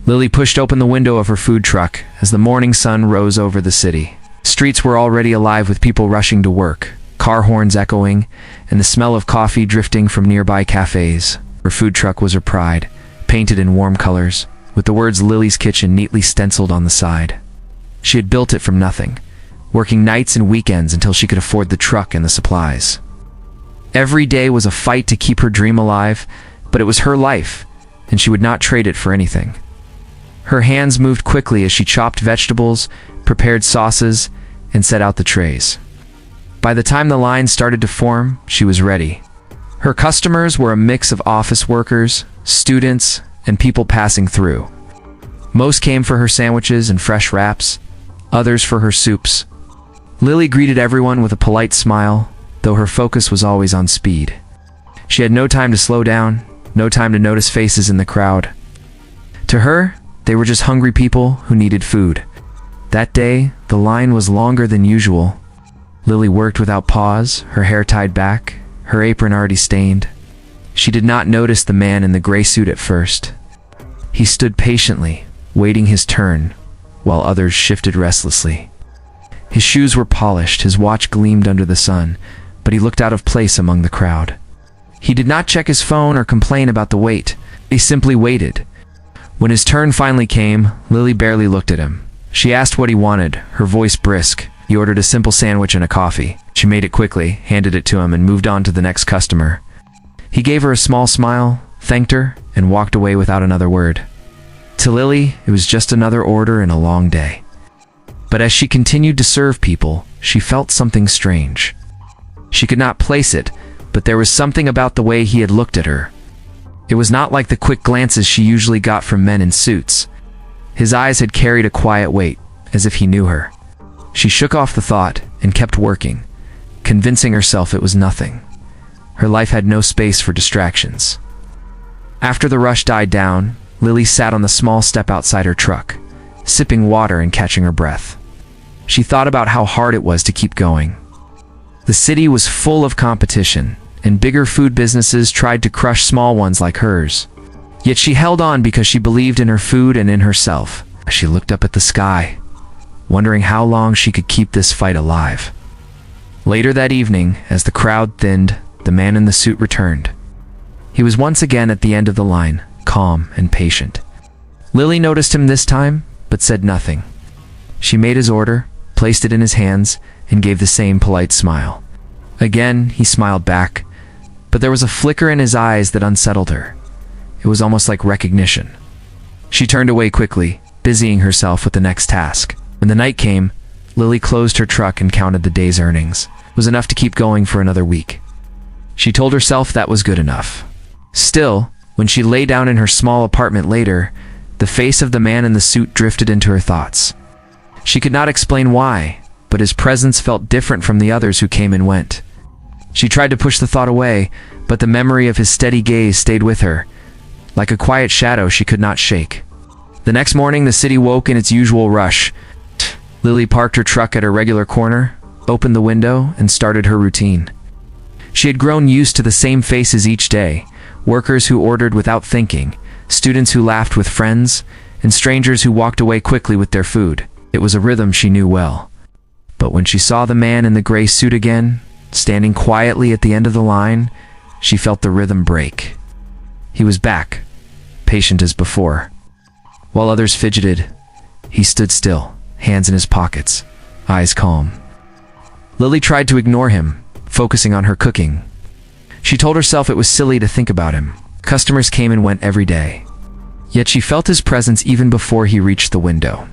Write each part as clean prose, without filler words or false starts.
Lily pushed open the window of her food truck as the morning sun rose over the city. Streets were already alive with people rushing to work, car horns echoing, and the smell of coffee drifting from nearby cafes. Her food truck was her pride, painted in warm colors, with the words Lily's Kitchen neatly stenciled on the side. She had built it from nothing, working nights and weekends until she could afford the truck and the supplies. Every day was a fight to keep her dream alive, but it was her life, and she would not trade it for anything. Her hands moved quickly as she chopped vegetables, prepared sauces, and set out the trays. By the time the line started to form, she was ready. Her customers were a mix of office workers, students, and people passing through. Most came for her sandwiches and fresh wraps, others for her soups. Lily greeted everyone with a polite smile, though her focus was always on speed. She had no time to slow down, no time to notice faces in the crowd. To her, they were just hungry people who needed food. That day, the line was longer than usual. Lily worked without pause, her hair tied back, her apron already stained. She did not notice the man in the gray suit at first. He stood patiently, waiting his turn, while others shifted restlessly. His shoes were polished, his watch gleamed under the sun, but he looked out of place among the crowd. He did not check his phone or complain about the wait. He simply waited. When his turn finally came, Lily barely looked at him. She asked what he wanted, her voice brisk. He ordered a simple sandwich and a coffee. She made it quickly, handed it to him, and moved on to the next customer. He gave her a small smile, thanked her, and walked away without another word. To Lily, it was just another order in a long day. But as she continued to serve people, she felt something strange. She could not place it, but there was something about the way he had looked at her. It was not like the quick glances she usually got from men in suits. His eyes had carried a quiet weight, as if he knew her. She shook off the thought and kept working, convincing herself it was nothing. Her life had no space for distractions. After the rush died down, Lily sat on the small step outside her truck, sipping water and catching her breath. She thought about how hard it was to keep going. The city was full of competition, and bigger food businesses tried to crush small ones like hers. Yet she held on because she believed in her food and in herself. She looked up at the sky, wondering how long she could keep this fight alive. Later that evening, as the crowd thinned, the man in the suit returned. He was once again at the end of the line, calm and patient. Lily noticed him this time, but said nothing. She made his order, placed it in his hands, and gave the same polite smile. Again, he smiled back, but there was a flicker in his eyes that unsettled her. It was almost like recognition. She turned away quickly, busying herself with the next task. When the night came, Lily closed her truck and counted the day's earnings. It was enough to keep going for another week. She told herself that was good enough. Still, when she lay down in her small apartment later, the face of the man in the suit drifted into her thoughts. She could not explain why, but his presence felt different from the others who came and went. She tried to push the thought away, but the memory of his steady gaze stayed with her, like a quiet shadow she could not shake. The next morning, the city woke in its usual rush. Lily parked her truck at her regular corner, opened the window, and started her routine. She had grown used to the same faces each day, workers who ordered without thinking, students who laughed with friends, and strangers who walked away quickly with their food. It was a rhythm she knew well. But when she saw the man in the gray suit again, standing quietly at the end of the line, she felt the rhythm break. He was back, patient as before. While others fidgeted, he stood still, hands in his pockets, eyes calm. Lily tried to ignore him, focusing on her cooking. She told herself it was silly to think about him. Customers came and went every day. Yet she felt his presence even before he reached the window.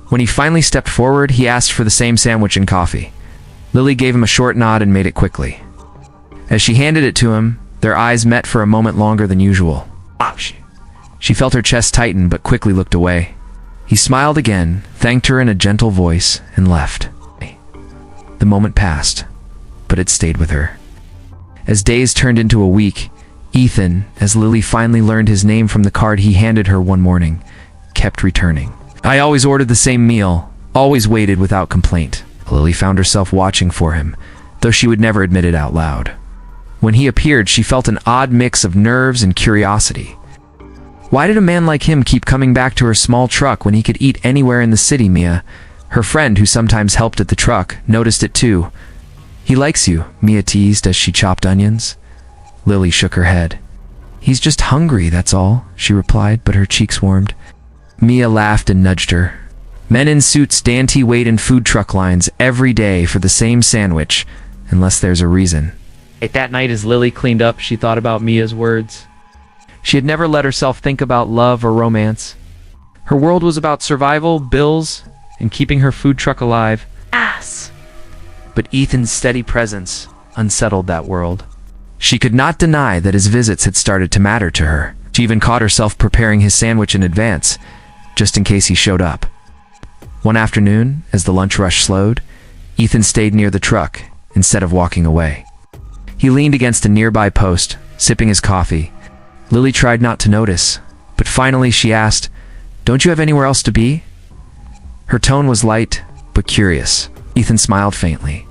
When he finally stepped forward, he asked for the same sandwich and coffee. Lily gave him a short nod and made it quickly. As she handed it to him, their eyes met for a moment longer than usual. She felt her chest tighten but quickly looked away. He smiled again, thanked her in a gentle voice, and left. The moment passed, but it stayed with her. As days turned into a week, Ethan, as Lily finally learned his name from the card he handed her one morning, kept returning. I always ordered the same meal, always waited without complaint. Lily found herself watching for him, though she would never admit it out loud. When he appeared, she felt an odd mix of nerves and curiosity. Why did a man like him keep coming back to her small truck when he could eat anywhere in the city? Mia, her friend who sometimes helped at the truck, noticed it too. He likes you, Mia teased as she chopped onions. Lily shook her head. He's just hungry, that's all, she replied, but her cheeks warmed. Mia laughed and nudged her. Men in suits dainty wait in food truck lines every day for the same sandwich, unless there's a reason. That night as Lily cleaned up, she thought about Mia's words. She had never let herself think about love or romance. Her world was about survival, bills, and keeping her food truck alive. Ass! But Ethan's steady presence unsettled that world. She could not deny that his visits had started to matter to her. She even caught herself preparing his sandwich in advance, just in case he showed up. One afternoon, as the lunch rush slowed, Ethan stayed near the truck instead of walking away. He leaned against a nearby post, sipping his coffee. Lily tried not to notice, but finally she asked, "Don't you have anywhere else to be?" Her tone was light, but curious. Ethan smiled faintly.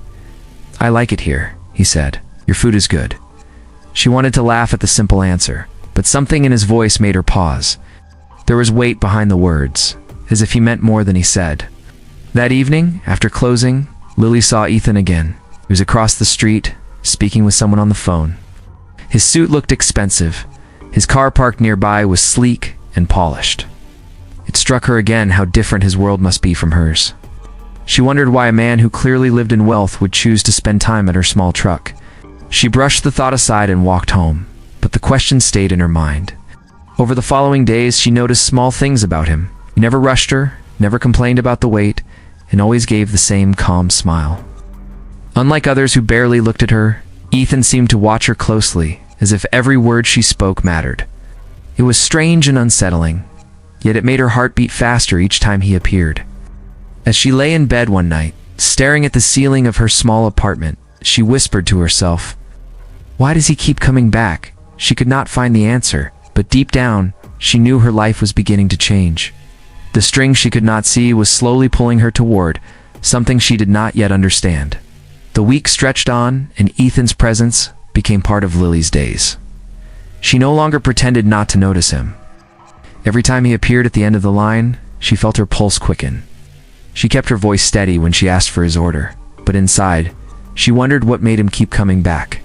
"I like it here," he said. "Your food is good." She wanted to laugh at the simple answer, but something in his voice made her pause. There was weight behind the words, as if he meant more than he said. That evening, after closing, Lily saw Ethan again. He was across the street, speaking with someone on the phone. His suit looked expensive. His car parked nearby was sleek and polished. It struck her again how different his world must be from hers. She wondered why a man who clearly lived in wealth would choose to spend time at her small truck. She brushed the thought aside and walked home, but the question stayed in her mind. Over the following days, she noticed small things about him. He never rushed her, never complained about the wait, and always gave the same calm smile. Unlike others who barely looked at her, Ethan seemed to watch her closely, as if every word she spoke mattered. It was strange and unsettling, yet it made her heart beat faster each time he appeared. As she lay in bed one night, staring at the ceiling of her small apartment, she whispered to herself, "Why does he keep coming back?" She could not find the answer, but deep down, she knew her life was beginning to change. The string she could not see was slowly pulling her toward something she did not yet understand. The week stretched on, and Ethan's presence became part of Lily's days. She no longer pretended not to notice him. Every time he appeared at the end of the line, she felt her pulse quicken. She kept her voice steady when she asked for his order, but inside, she wondered what made him keep coming back.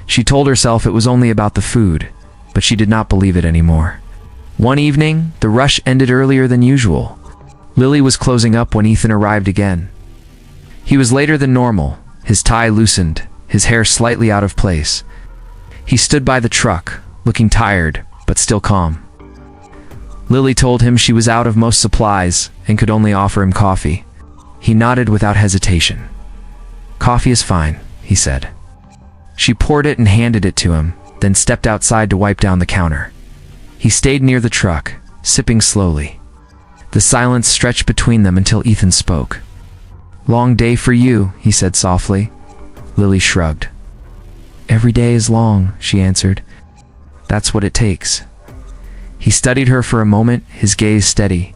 She told herself it was only about the food, but she did not believe it anymore. One evening, the rush ended earlier than usual. Lily was closing up when Ethan arrived again. He was later than normal, his tie loosened, his hair slightly out of place. He stood by the truck, looking tired, but still calm. Lily told him she was out of most supplies and could only offer him coffee. He nodded without hesitation. "Coffee is fine," he said. She poured it and handed it to him, then stepped outside to wipe down the counter. He stayed near the truck, sipping slowly. The silence stretched between them until Ethan spoke. "Long day for you," he said softly. Lily shrugged. "Every day is long," she answered. "That's what it takes." He studied her for a moment, his gaze steady.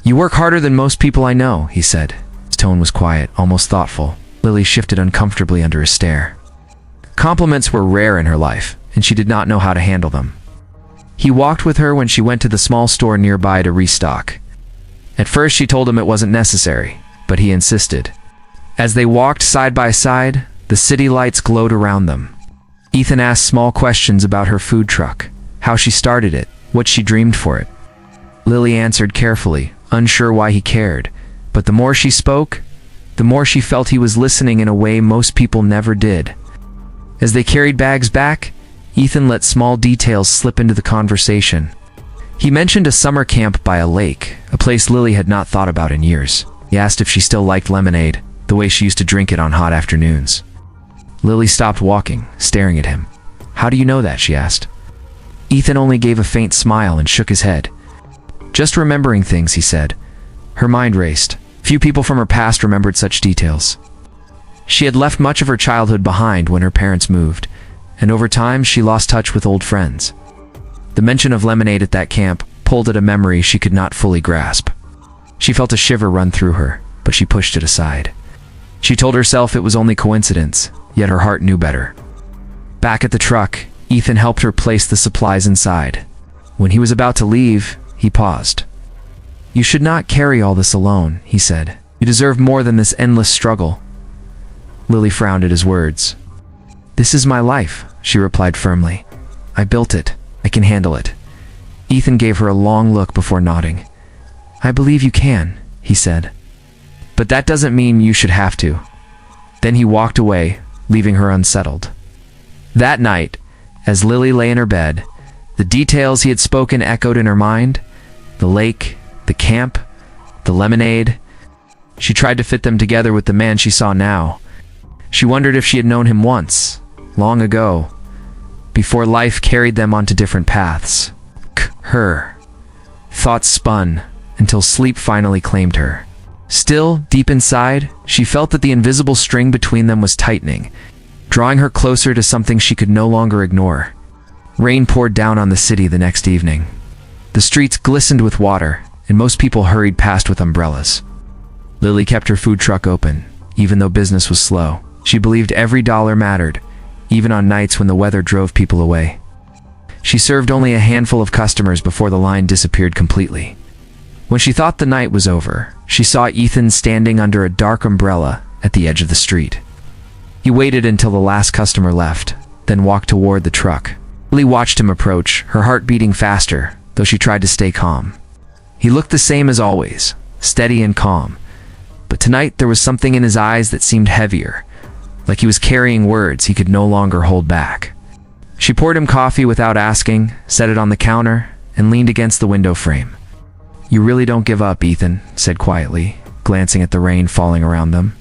"You work harder than most people I know," he said. His tone was quiet, almost thoughtful. Lily shifted uncomfortably under his stare. Compliments were rare in her life, and she did not know how to handle them. He walked with her when she went to the small store nearby to restock. At first she told him it wasn't necessary, but he insisted. As they walked side by side, the city lights glowed around them. Ethan asked small questions about her food truck, how she started it, what she dreamed for it. Lily answered carefully, unsure why he cared, but the more she spoke, the more she felt he was listening in a way most people never did. As they carried bags back, Ethan let small details slip into the conversation. He mentioned a summer camp by a lake, a place Lily had not thought about in years. He asked if she still liked lemonade, the way she used to drink it on hot afternoons. Lily stopped walking, staring at him. "How do you know that?" she asked. Ethan only gave a faint smile and shook his head. "Just remembering things," he said. Her mind raced. Few people from her past remembered such details. She had left much of her childhood behind when her parents moved, and over time she lost touch with old friends. The mention of lemonade at that camp pulled at a memory she could not fully grasp. She felt a shiver run through her, but she pushed it aside. She told herself it was only coincidence, yet her heart knew better. Back at the truck, Ethan helped her place the supplies inside. When he was about to leave, he paused. "You should not carry all this alone," he said. "You deserve more than this endless struggle." Lily frowned at his words. "This is my life," she replied firmly. "I built it. I can handle it." Ethan gave her a long look before nodding. "I believe you can," he said. "But that doesn't mean you should have to." Then he walked away, leaving her unsettled. That night, as Lily lay in her bed, the details he had spoken echoed in her mind. The lake, the camp, the lemonade. She tried to fit them together with the man she saw now. She wondered if she had known him once, long ago, before life carried them onto different paths. Her. Thoughts spun until sleep finally claimed her. Still, deep inside, she felt that the invisible string between them was tightening, drawing her closer to something she could no longer ignore. Rain poured down on the city the next evening. The streets glistened with water, and most people hurried past with umbrellas. Lily kept her food truck open, even though business was slow. She believed every dollar mattered, even on nights when the weather drove people away. She served only a handful of customers before the line disappeared completely. When she thought the night was over, she saw Ethan standing under a dark umbrella at the edge of the street. He waited until the last customer left, then walked toward the truck. Lily watched him approach, her heart beating faster, though she tried to stay calm. He looked the same as always, steady and calm. But tonight there was something in his eyes that seemed heavier, like he was carrying words he could no longer hold back. She poured him coffee without asking, set it on the counter, and leaned against the window frame. "You really don't give up," Ethan said quietly, glancing at the rain falling around them.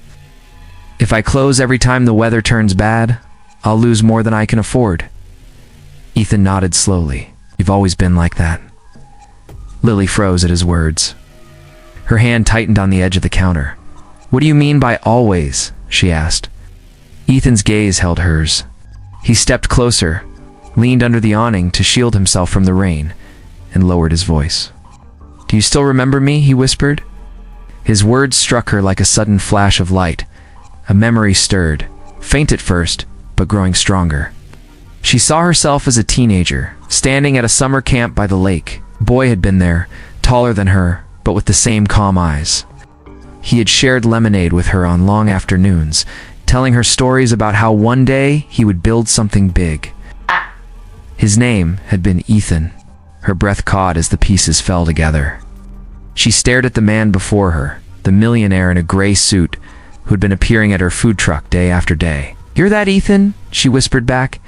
"If I close every time the weather turns bad, I'll lose more than I can afford." Ethan nodded slowly. "You've always been like that." Lily froze at his words. Her hand tightened on the edge of the counter. "What do you mean by always?" she asked. Ethan's gaze held hers. He stepped closer, leaned under the awning to shield himself from the rain, and lowered his voice. "Do you still remember me?" he whispered. His words struck her like a sudden flash of light. A memory stirred, faint at first, but growing stronger. She saw herself as a teenager, standing at a summer camp by the lake. A boy had been there, taller than her, but with the same calm eyes. He had shared lemonade with her on long afternoons, telling her stories about how one day he would build something big. His name had been Ethan. Her breath caught as the pieces fell together. She stared at the man before her, the millionaire in a gray suit, who had been appearing at her food truck day after day. "Hear that, Ethan?" she whispered back,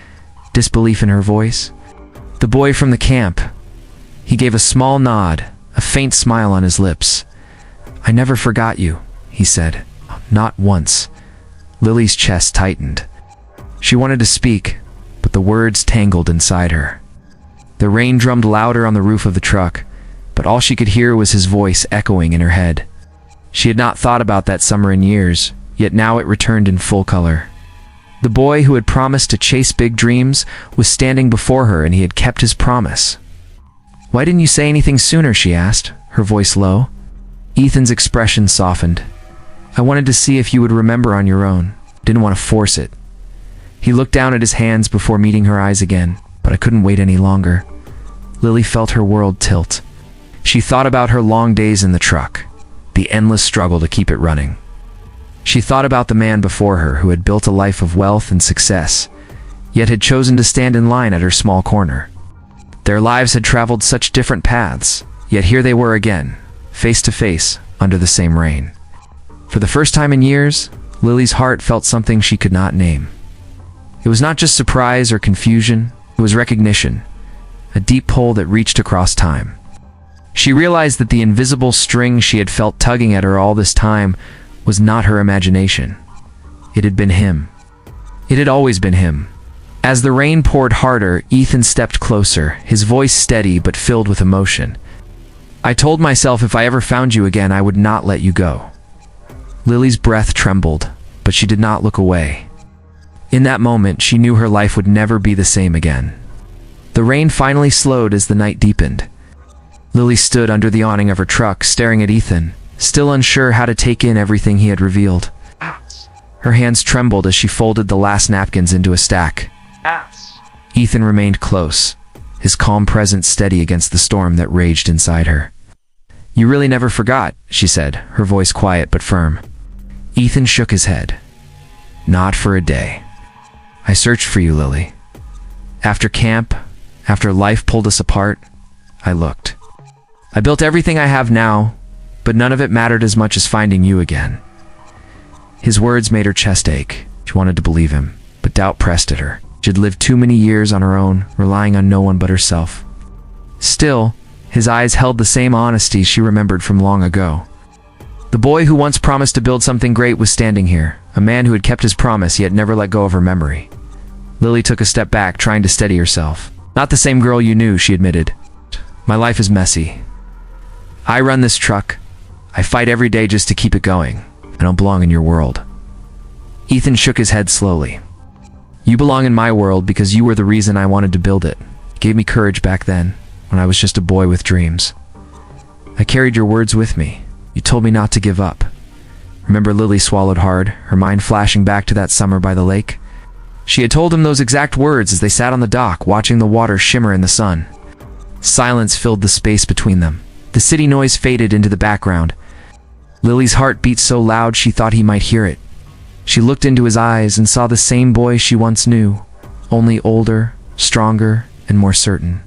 disbelief in her voice. "The boy from the camp." He gave a small nod, a faint smile on his lips. "I never forgot you," he said. "Not once." Lily's chest tightened. She wanted to speak, but the words tangled inside her. The rain drummed louder on the roof of the truck, but all she could hear was his voice echoing in her head. She had not thought about that summer in years, yet now it returned in full color. The boy who had promised to chase big dreams was standing before her, and he had kept his promise. "Why didn't you say anything sooner?" she asked, her voice low. Ethan's expression softened. "I wanted to see if you would remember on your own. Didn't want to force it." He looked down at his hands before meeting her eyes again, but I couldn't wait any longer. Lily felt her world tilt. She thought about her long days in the truck, the endless struggle to keep it running. She thought about the man before her who had built a life of wealth and success, yet had chosen to stand in line at her small corner. Their lives had traveled such different paths, yet here they were again, face to face, under the same rain. For the first time in years, Lily's heart felt something she could not name. It was not just surprise or confusion, it was recognition, a deep pull that reached across time. She realized that the invisible string she had felt tugging at her all this time was not her imagination. It had been him. It had always been him. As the rain poured harder, Ethan stepped closer, his voice steady but filled with emotion. "I told myself if I ever found you again, I would not let you go." Lily's breath trembled, but she did not look away. In that moment, she knew her life would never be the same again. The rain finally slowed as the night deepened. Lily stood under the awning of her truck, staring at Ethan, still unsure how to take in everything he had revealed. Her hands trembled as she folded the last napkins into a stack. Ethan remained close, his calm presence steady against the storm that raged inside her. "You really never forgot," she said, her voice quiet but firm. Ethan shook his head. "Not for a day. I searched for you, Lily. After camp, after life pulled us apart, I looked. I built everything I have now, but none of it mattered as much as finding you again." His words made her chest ache. She wanted to believe him, but doubt pressed at her. She'd lived too many years on her own, relying on no one but herself. Still, his eyes held the same honesty she remembered from long ago. The boy who once promised to build something great was standing here, a man who had kept his promise yet never let go of her memory. Lily took a step back, trying to steady herself. "Not the same girl you knew," she admitted. "My life is messy. I run this truck. I fight every day just to keep it going. I don't belong in your world." Ethan shook his head slowly. "You belong in my world because you were the reason I wanted to build it. It gave me courage back then, when I was just a boy with dreams. I carried your words with me. You told me not to give up." Remember, Lily swallowed hard, her mind flashing back to that summer by the lake. She had told him those exact words as they sat on the dock, watching the water shimmer in the sun. Silence filled the space between them. The city noise faded into the background. Lily's heart beat so loud she thought he might hear it. She looked into his eyes and saw the same boy she once knew, only older, stronger, and more certain.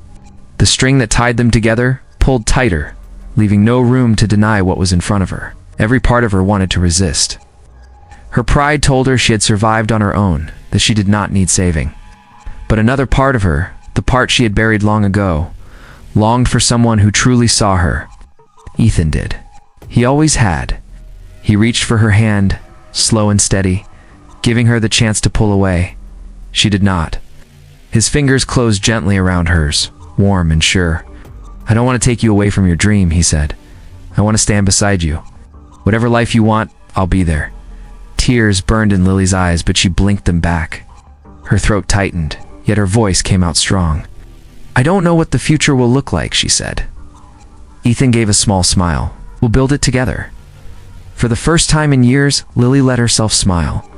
The string that tied them together pulled tighter, leaving no room to deny what was in front of her. Every part of her wanted to resist. Her pride told her she had survived on her own, that she did not need saving. But another part of her, the part she had buried long ago, longed for someone who truly saw her. Ethan did. He always had. He reached for her hand, slow and steady, giving her the chance to pull away. She did not. His fingers closed gently around hers, warm and sure. "I don't want to take you away from your dream," he said. "I want to stand beside you. Whatever life you want, I'll be there." Tears burned in Lily's eyes, but she blinked them back. Her throat tightened, yet her voice came out strong. "I don't know what the future will look like," she said. Ethan gave a small smile. "We'll build it together." For the first time in years, Lily let herself smile.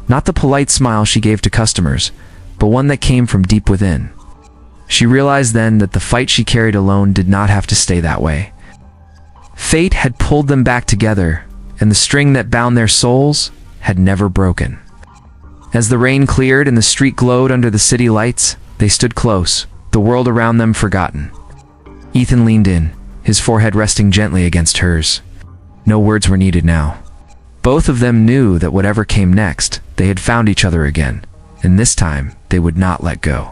Not the polite smile she gave to customers, but one that came from deep within. She realized then that the fight she carried alone did not have to stay that way. Fate had pulled them back together, and the string that bound their souls had never broken. As the rain cleared and the street glowed under the city lights, they stood close, the world around them forgotten. Ethan leaned in, his forehead resting gently against hers. No words were needed now. Both of them knew that whatever came next, they had found each other again, and this time they would not let go.